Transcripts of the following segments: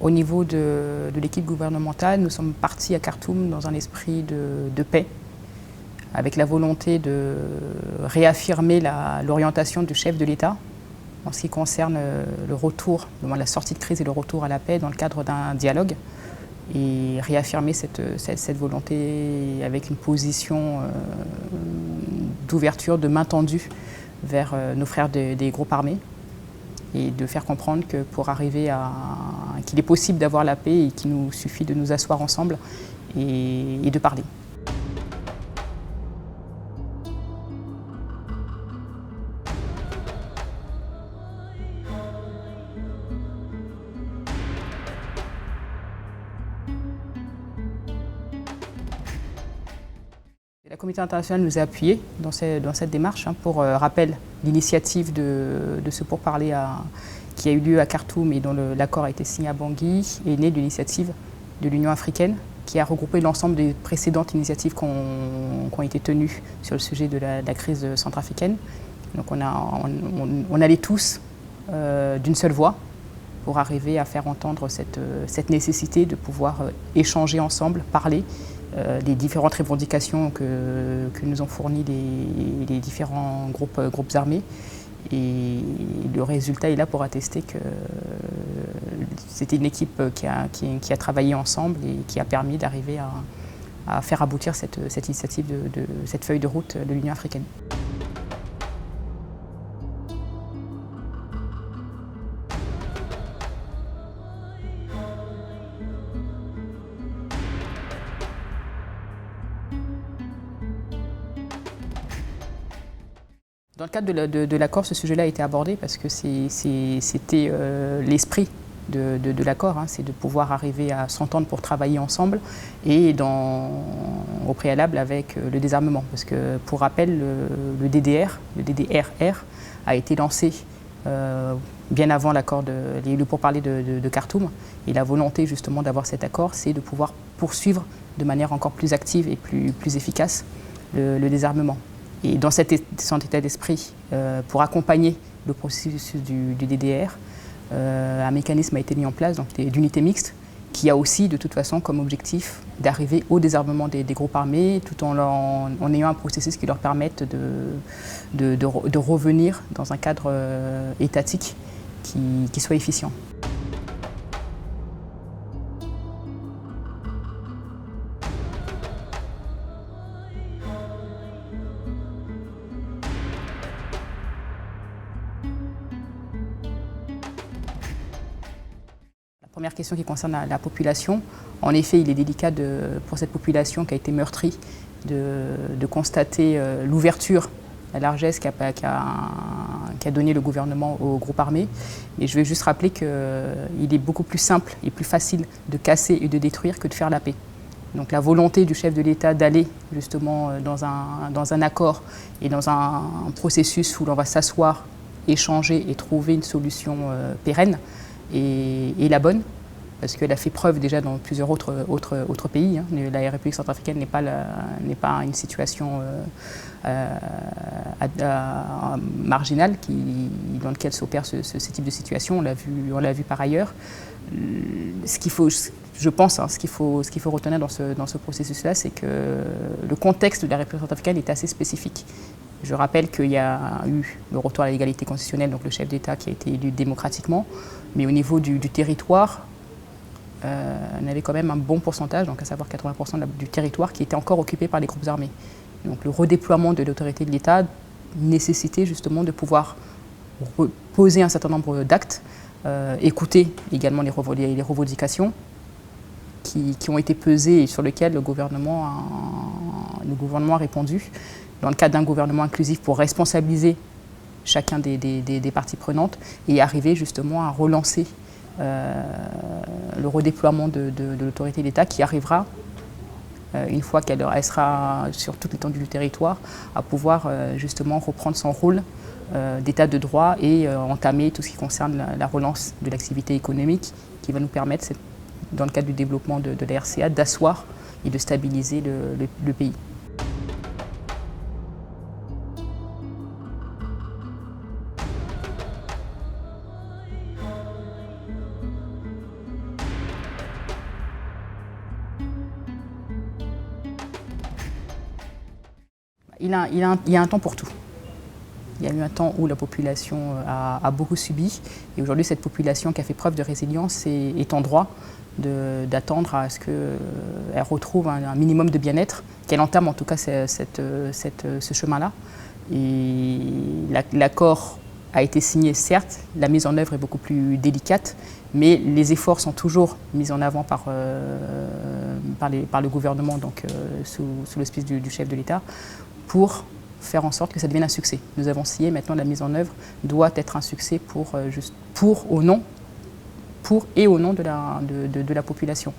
Au niveau de l'équipe gouvernementale, nous sommes partis à Khartoum dans un esprit de paix, avec la volonté de réaffirmer l'orientation du chef de l'État en ce qui concerne le retour, la sortie de crise et le retour à la paix dans le cadre d'un dialogue, et réaffirmer cette volonté avec une position d'ouverture, de main tendue vers nos frères des groupes armés, et de faire comprendre que pour arriver qu'il est possible d'avoir la paix et qu'il nous suffit de nous asseoir ensemble et de parler. La communauté internationale nous a appuyés dans cette démarche. Pour rappel, l'initiative de ce pourparler qui a eu lieu à Khartoum et dont l'accord a été signé à Bangui est née de l'initiative de l'Union africaine, qui a regroupé l'ensemble des précédentes initiatives qui ont été tenues sur le sujet de la crise centrafricaine. Donc on allait tous d'une seule voix pour arriver à faire entendre cette nécessité de pouvoir échanger ensemble, parler des différentes revendications que nous ont fournies les différents groupes armés. Et le résultat est là pour attester que c'était une équipe qui a travaillé ensemble et qui a permis d'arriver à faire aboutir cette initiative, cette feuille de route de l'Union africaine. Dans le cadre de l'accord, ce sujet-là a été abordé parce que c'était l'esprit de l'accord, c'est de pouvoir arriver à s'entendre pour travailler ensemble et au préalable avec le désarmement. Parce que, pour rappel, le DDRR a été lancé bien avant l'accord, le pourparler de Khartoum. Et la volonté justement d'avoir cet accord, c'est de pouvoir poursuivre de manière encore plus active et plus efficace le désarmement. Et dans cet état d'esprit, pour accompagner le processus du DDR, un mécanisme a été mis en place d'unité mixte qui a aussi de toute façon comme objectif d'arriver au désarmement des groupes armés tout en ayant un processus qui leur permette de revenir dans un cadre étatique qui soit efficient. Première question qui concerne la population. En effet, il est délicat pour cette population qui a été meurtrie de constater l'ouverture, la largesse qu'a donné le gouvernement aux groupes armés. Et je vais juste rappeler qu'il est beaucoup plus simple et plus facile de casser et de détruire que de faire la paix. Donc la volonté du chef de l'État d'aller justement dans un accord et dans un processus où l'on va s'asseoir, échanger et trouver une solution pérenne, et la bonne, parce qu'elle a fait preuve déjà dans plusieurs autres pays. La République centrafricaine n'est pas une situation marginale dans laquelle s'opère ce type de situation. On l'a vu par ailleurs. Je pense, ce qu'il faut retenir dans ce processus-là, c'est que le contexte de la République centrafricaine est assez spécifique. Je rappelle qu'il y a eu le retour à l'égalité constitutionnelle, donc le chef d'État qui a été élu démocratiquement, mais au niveau du territoire, on avait quand même un bon pourcentage, donc à savoir 80% du territoire qui était encore occupé par les groupes armés. Donc le redéploiement de l'autorité de l'État nécessitait justement de pouvoir poser un certain nombre d'actes, écouter également les revendications qui ont été pesées et sur lesquelles le gouvernement a répondu dans le cadre d'un gouvernement inclusif pour responsabiliser chacun des parties prenantes et arriver justement à relancer le redéploiement de l'autorité de l'État qui arrivera, une fois qu'elle sera sur toute l'étendue du territoire, à pouvoir justement reprendre son rôle d'état de droit et entamer tout ce qui concerne la relance de l'activité économique qui va nous permettre, dans le cadre du développement de la RCA, d'asseoir et de stabiliser le pays. Il y a un temps pour tout. Il y a eu un temps où la population a beaucoup subi, et aujourd'hui cette population qui a fait preuve de résilience est en droit d'attendre à ce qu'elle retrouve un minimum de bien-être, qu'elle entame en tout cas ce chemin-là. Et l'accord a été signé, certes, la mise en œuvre est beaucoup plus délicate, mais les efforts sont toujours mis en avant par le gouvernement, donc sous l'auspice du chef de l'État, pour faire en sorte que ça devienne un succès. Nous avons signé, maintenant la mise en œuvre doit être un succès pour et au nom de la population.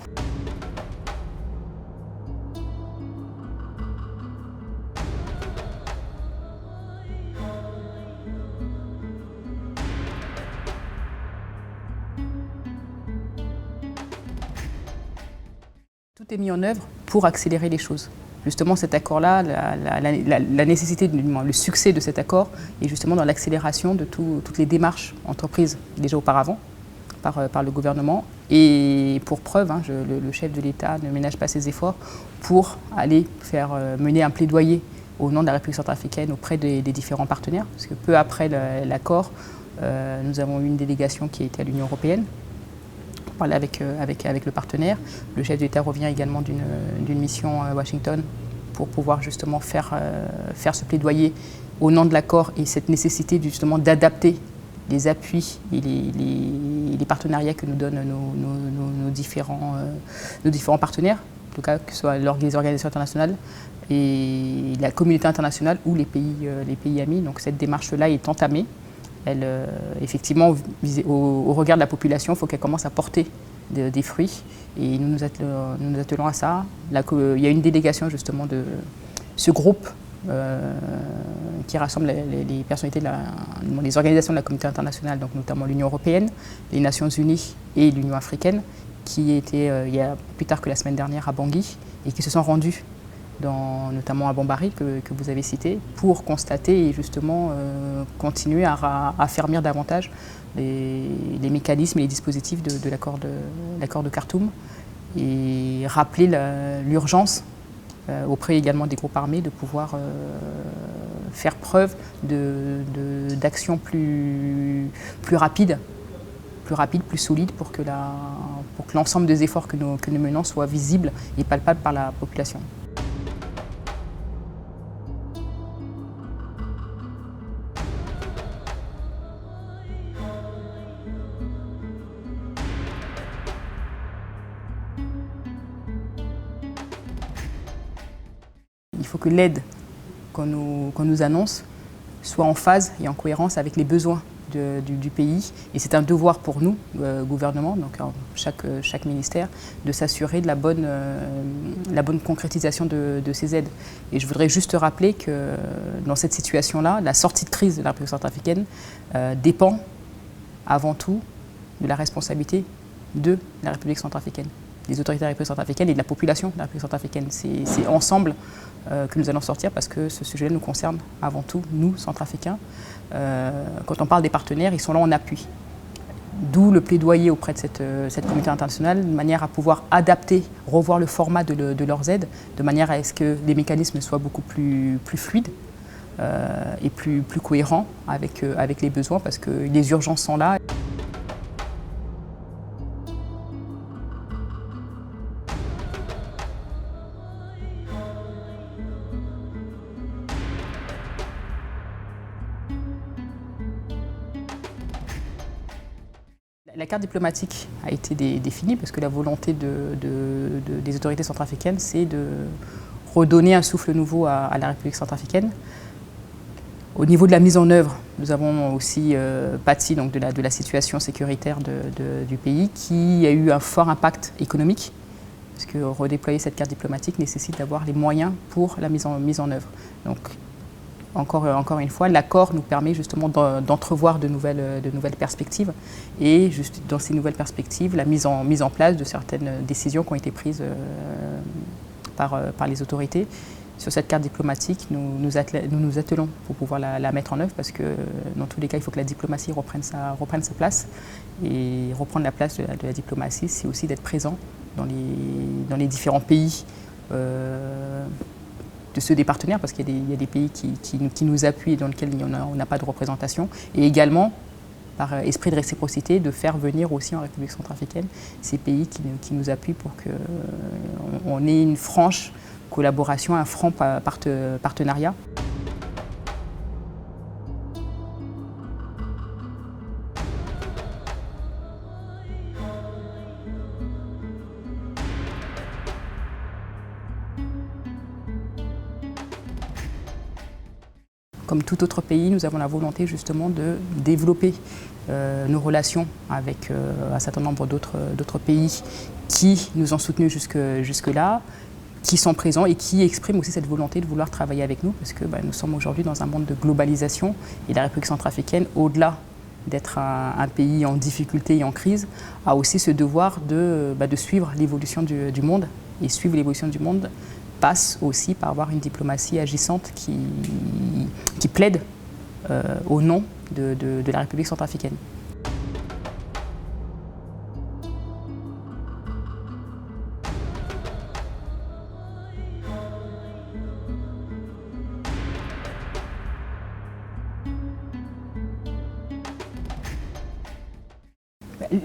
Tout est mis en œuvre pour accélérer les choses. Justement, cet accord-là, la nécessité, le succès de cet accord est justement dans l'accélération de toutes les démarches entreprises déjà auparavant par le gouvernement. Et pour preuve, le chef de l'État ne ménage pas ses efforts pour aller mener un plaidoyer au nom de la République centrafricaine auprès des différents partenaires. Parce que peu après l'accord, nous avons eu une délégation qui a été à l'Union européenne. Parler avec le partenaire. Le chef d'État revient également d'une mission à Washington pour pouvoir justement faire ce plaidoyer au nom de l'accord et cette nécessité justement d'adapter les appuis et les partenariats que nous donnent nos différents partenaires, en tout cas que ce soit les organisations internationales et la communauté internationale ou les pays amis. Donc cette démarche-là est entamée. Elle, effectivement, au regard de la population, il faut qu'elle commence à porter des fruits. Et nous nous attelons à ça. Là, il y a une délégation justement de ce groupe qui rassemble les personnalités, les organisations de la communauté internationale, donc notamment l'Union européenne, les Nations unies et l'Union africaine, qui étaient il y a plus tard que la semaine dernière à Bangui et qui se sont rendus notamment à Bambari, que vous avez cité, pour constater et justement continuer à affermir davantage les mécanismes et les dispositifs de l'accord de Khartoum et rappeler l'urgence auprès également des groupes armés de pouvoir faire preuve d'actions plus rapides, plus solides pour que l'ensemble des efforts que nous menons soient visibles et palpables par la population. Il faut que l'aide qu'on nous annonce soit en phase et en cohérence avec les besoins du pays. Et c'est un devoir pour nous, gouvernement, donc chaque ministère, de s'assurer de la bonne concrétisation de ces aides. Et je voudrais juste rappeler que dans cette situation-là, la sortie de crise de la République centrafricaine dépend avant tout de la responsabilité de la République centrafricaine, des autorités de la République centrafricaine et de la population de la République centrafricaine. C'est ensemble que nous allons sortir parce que ce sujet-là nous concerne avant tout, nous, centrafricains. Quand on parle des partenaires, ils sont là en appui. D'où le plaidoyer auprès de cette communauté internationale, de manière à pouvoir adapter, revoir le format de leurs aides, de manière à ce que les mécanismes soient beaucoup plus fluides et plus cohérents avec les besoins, parce que les urgences sont là. La carte diplomatique a été définie parce que la volonté des autorités centrafricaines, c'est de redonner un souffle nouveau à la République centrafricaine. Au niveau de la mise en œuvre, nous avons aussi pâti donc, de la situation sécuritaire du pays qui a eu un fort impact économique, parce que redéployer cette carte diplomatique nécessite d'avoir les moyens pour la mise en œuvre. Donc, encore une fois, l'accord nous permet justement d'entrevoir de nouvelles perspectives et juste dans ces nouvelles perspectives, la mise en place de certaines décisions qui ont été prises par les autorités. Sur cette carte diplomatique, nous nous attelons pour pouvoir la mettre en œuvre parce que dans tous les cas, il faut que la diplomatie reprenne sa place. Et reprendre la place de la diplomatie, c'est aussi d'être présent dans les différents pays ceux des partenaires, parce qu'il y a des pays qui nous appuient et dans lesquels on n'a pas de représentation, et également, par esprit de réciprocité, de faire venir aussi en République centrafricaine ces pays qui nous appuient pour qu'on ait une franche collaboration, un franc partenariat. Comme tout autre pays, nous avons la volonté justement de développer nos relations avec un certain nombre d'autres pays qui nous ont soutenus jusque-là, qui sont présents et qui expriment aussi cette volonté de vouloir travailler avec nous, parce que nous sommes aujourd'hui dans un monde de globalisation et la République centrafricaine, au-delà d'être un pays en difficulté et en crise, a aussi ce devoir de suivre l'évolution du monde. Et suivre l'évolution du monde passe aussi par avoir une diplomatie agissante qui plaide au nom de la République centrafricaine.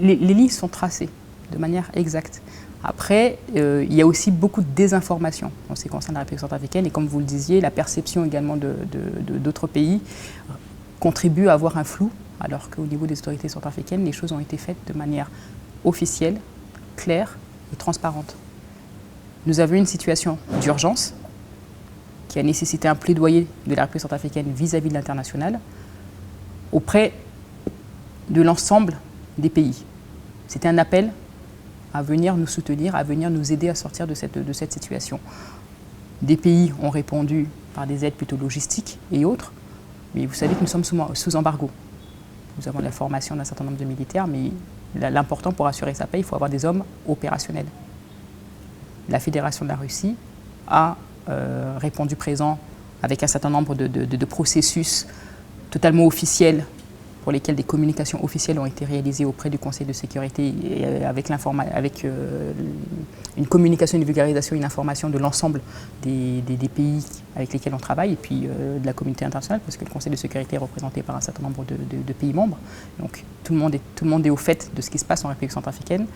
Les lignes sont tracées de manière exacte. Après, il y a aussi beaucoup de désinformation en ce qui concerne la République centrafricaine et comme vous le disiez, la perception également d'autres pays contribue à avoir un flou, alors qu'au niveau des autorités centrafricaines, les choses ont été faites de manière officielle, claire et transparente. Nous avons une situation d'urgence qui a nécessité un plaidoyer de la République centrafricaine vis-à-vis de l'international auprès de l'ensemble des pays. C'était un appel à venir nous soutenir, à venir nous aider à sortir de cette situation. Des pays ont répondu par des aides plutôt logistiques et autres, mais vous savez que nous sommes sous embargo. Nous avons la formation d'un certain nombre de militaires, mais l'important pour assurer sa paix, il faut avoir des hommes opérationnels. La Fédération de la Russie a répondu présent avec un certain nombre de processus totalement officiels pour lesquels des communications officielles ont été réalisées auprès du Conseil de sécurité et avec une communication, une vulgarisation, une information de l'ensemble des pays avec lesquels on travaille et puis de la communauté internationale, parce que le Conseil de sécurité est représenté par un certain nombre de pays membres. Donc tout le monde est au fait de ce qui se passe en République centrafricaine.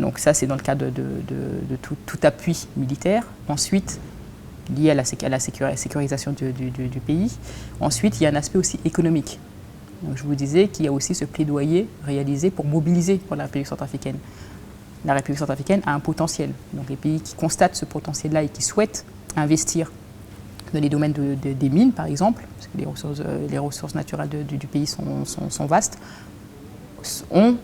Donc ça, c'est dans le cadre de tout appui militaire. Ensuite, lié à la sécurisation du pays. Ensuite, il y a un aspect aussi économique. Donc, je vous disais qu'il y a aussi ce plaidoyer réalisé pour mobiliser pour la République centrafricaine. La République centrafricaine a un potentiel. Donc les pays qui constatent ce potentiel-là et qui souhaitent investir dans les domaines des mines, par exemple, parce que les ressources naturelles du pays sont vastes, ont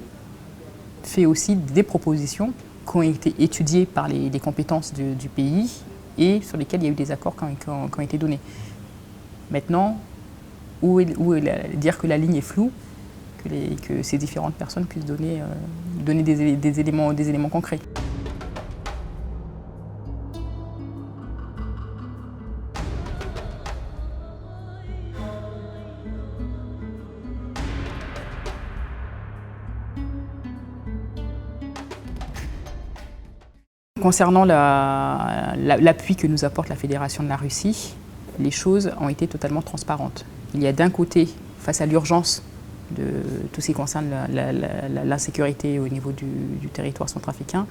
fait aussi des propositions qui ont été étudiées par les compétences du pays et sur lesquelles il y a eu des accords qui ont été donnés. Maintenant, dire que la ligne est floue, que ces différentes personnes puissent donner des éléments concrets. Concernant l'appui que nous apporte la Fédération de la Russie, les choses ont été totalement transparentes. Il y a d'un côté, face à l'urgence de tout ce qui concerne l'insécurité au niveau du territoire centrafricain,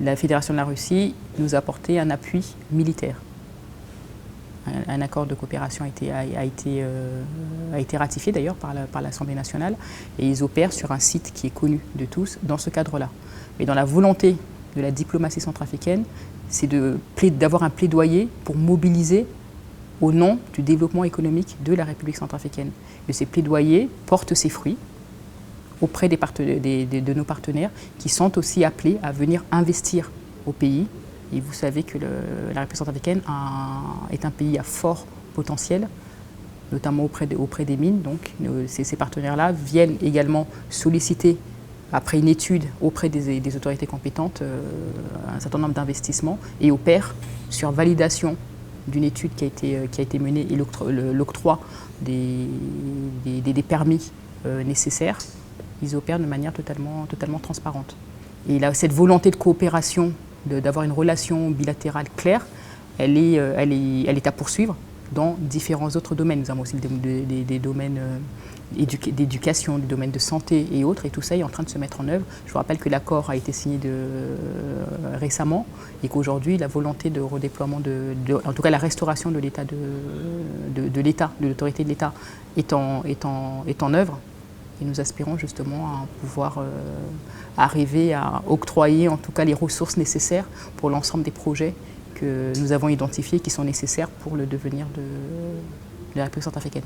la Fédération de la Russie nous a apporté un appui militaire. Un accord de coopération a été ratifié d'ailleurs par l'Assemblée nationale et ils opèrent sur un site qui est connu de tous dans ce cadre-là. Mais dans la volonté de la diplomatie centrafricaine, c'est d'avoir un plaidoyer pour mobiliser au nom du développement économique de la République centrafricaine. Et ces plaidoyers portent ses fruits auprès de nos partenaires qui sont aussi appelés à venir investir au pays. Et vous savez que la République centrafricaine est un pays à fort potentiel, notamment auprès des mines. Donc ces partenaires-là viennent également solliciter, après une étude auprès des autorités compétentes, un certain nombre d'investissements et opèrent sur validation d'une étude qui a été menée et l'octroi des permis nécessaires, ils opèrent de manière totalement transparente. Et cette volonté de coopération, d'avoir une relation bilatérale claire, elle est à poursuivre dans différents autres domaines. Nous avons aussi des domaines d'éducation, des domaines de santé et autres, et tout ça est en train de se mettre en œuvre. Je vous rappelle que l'accord a été signé récemment et qu'aujourd'hui, la volonté de redéploiement, en tout cas la restauration de l'état de l'autorité de l'État est en œuvre. Et nous aspirons justement à pouvoir arriver à octroyer en tout cas les ressources nécessaires pour l'ensemble des projets que nous avons identifiés qui sont nécessaires pour le devenir de la République centrafricaine.